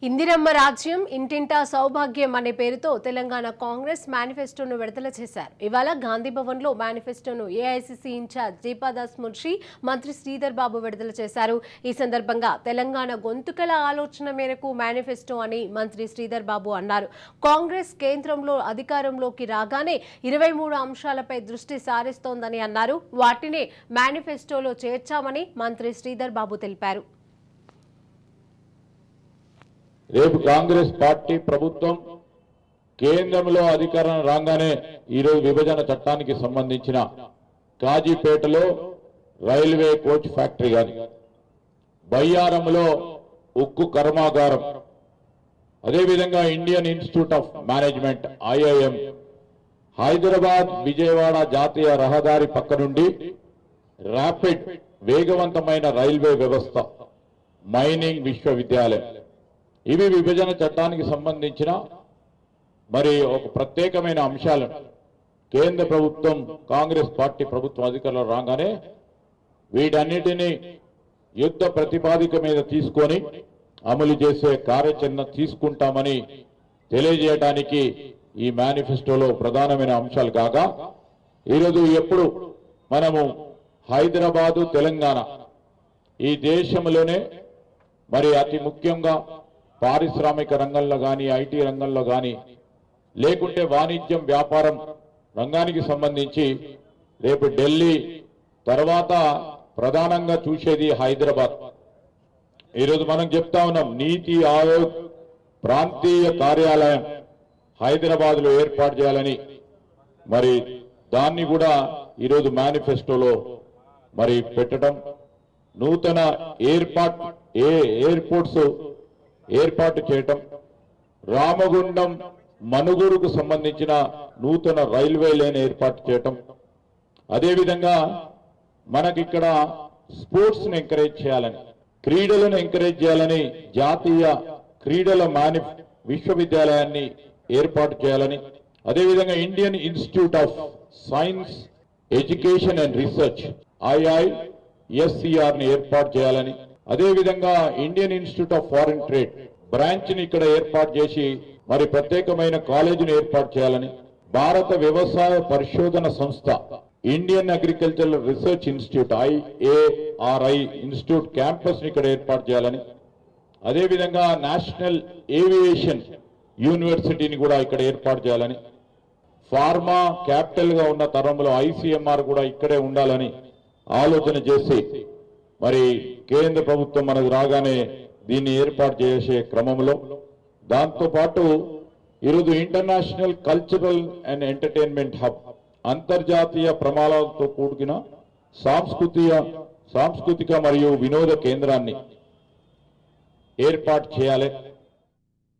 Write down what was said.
ఇందిరమ్మ రాజ్యం ఇంటింటా సౌభాగ్యం అనే పేరుతో తెలంగాణ కాంగ్రెస్ మేనిఫెస్టోను విడుదల చేశారు. ఇవాళ గాంధీ భవన్ లో మేనిఫెస్టోను ఏఐసిసి ఇన్ఛార్జ్ దీపాదాస్ మున్షి మంత్రి శ్రీధర్ బాబు విడుదల చేశారు. ఈ సందర్భంగా తెలంగాణ గొంతుకల ఆలోచన మేరకు మేనిఫెస్టో అని మంత్రి శ్రీధర్ బాబు అన్నారు. కాంగ్రెస్ కేంద్రంలో అధికారంలోకి రాగానే 23 అంశాలపై దృష్టి సారిస్తోందని అన్నారు. వాటిని మేనిఫెస్టోలో చేర్చామని మంత్రి శ్రీధర్ బాబు తెలిపారు. రేపు కాంగ్రెస్ పార్టీ ప్రభుత్వం కేంద్రంలో అధికారం రాగానే ఈరోజు విభజన చట్టానికి సంబంధించిన కాజీపేటలో రైల్వే కోచ్ ఫ్యాక్టరీ గాని, బయ్యారంలో ఉక్కు కర్మాగారం, అదేవిధంగా Indian institute of management IIM, Hyderabad Vijayawada జాతీయ రహదారి పక్క నుండి ర్యాపిడ్ వేగవంతమైన రైల్వే వ్యవస్థ, మైనింగ్ విశ్వవిద్యాలయం, ఇవి విభజన చట్టానికి సంబంధించిన మరి ఒక ప్రత్యేకమైన అంశాలు. కేంద్ర ప్రభుత్వం కాంగ్రెస్ పార్టీ ప్రభుత్వం అధికారంలో రాగానే వీటన్నిటినీ యుద్ధ ప్రతిపాదిక మీద తీసుకొని అమలు చేసే కార్యాచరణ తీసుకుంటామని తెలియజేయడానికి ఈ మేనిఫెస్టోలో ప్రధానమైన అంశాలు కాగా, ఈరోజు ఎప్పుడు మనము హైదరాబాదు తెలంగాణ ఈ దేశంలోనే మరి అతి ముఖ్యంగా పారిశ్రామిక రంగంలో కానీ, ఐటీ రంగంలో కానీ, లేకుంటే వాణిజ్యం వ్యాపారం రంగానికి సంబంధించి రేపు ఢిల్లీ తర్వాత ప్రధానంగా చూసేది హైదరాబాద్. ఈరోజు మనం చెప్తా ఉన్నాం, నీతి ఆయోగ్ ప్రాంతీయ కార్యాలయం హైదరాబాద్ లో ఏర్పాటు చేయాలని, మరి దాన్ని కూడా ఈరోజు మేనిఫెస్టోలో మరి పెట్టడం, నూతన ఎయిర్పోర్ట్స్ ఏర్పాటు చేయటం, రామగుండం మనుగూరుకు సంబంధించిన నూతన రైల్వే లైన్ ఏర్పాటు చేయటం, అదేవిధంగా మనకిక్కడ స్పోర్ట్స్ ని ఎంకరేజ్ చేయాలని, క్రీడలను ఎంకరేజ్ చేయాలని జాతీయ క్రీడల విశ్వవిద్యాలయాన్ని ఏర్పాటు చేయాలని, అదేవిధంగా Indian institute of science education and research IISCR ని ఏర్పాటు చేయాలని, అదేవిధంగా Indian institute of foreign trade branch ని ఇక్కడ ఏర్పాటు చేసి మరి ప్రత్యేకమైన కాలేజీని ఏర్పాటు చేయాలని, భారత వ్యవసాయ పరిశోధన సంస్థ Indian agricultural research institute IARI institute campus ని ఇక్కడ ఏర్పాటు చేయాలని, అదేవిధంగా నేషనల్ ఏవియేషన్ యూనివర్సిటీని కూడా ఇక్కడ ఏర్పాటు చేయాలని, ఫార్మా క్యాపిటల్ గా ఉన్న తరంలో ICMR కూడా ఇక్కడే ఉండాలని ఆలోచన చేసి మరి కేంద్ర ప్రభుత్వం మనకు రాగానే దీన్ని ఏర్పాటు చేసే క్రమంలో, దాంతోపాటు ఈరోజు international cultural and entertainment hub, అంతర్జాతీయ ప్రమాణాలతో కూడిన సాంస్కృతిక మరియు వినోద కేంద్రాన్ని ఏర్పాటు చేయాలి.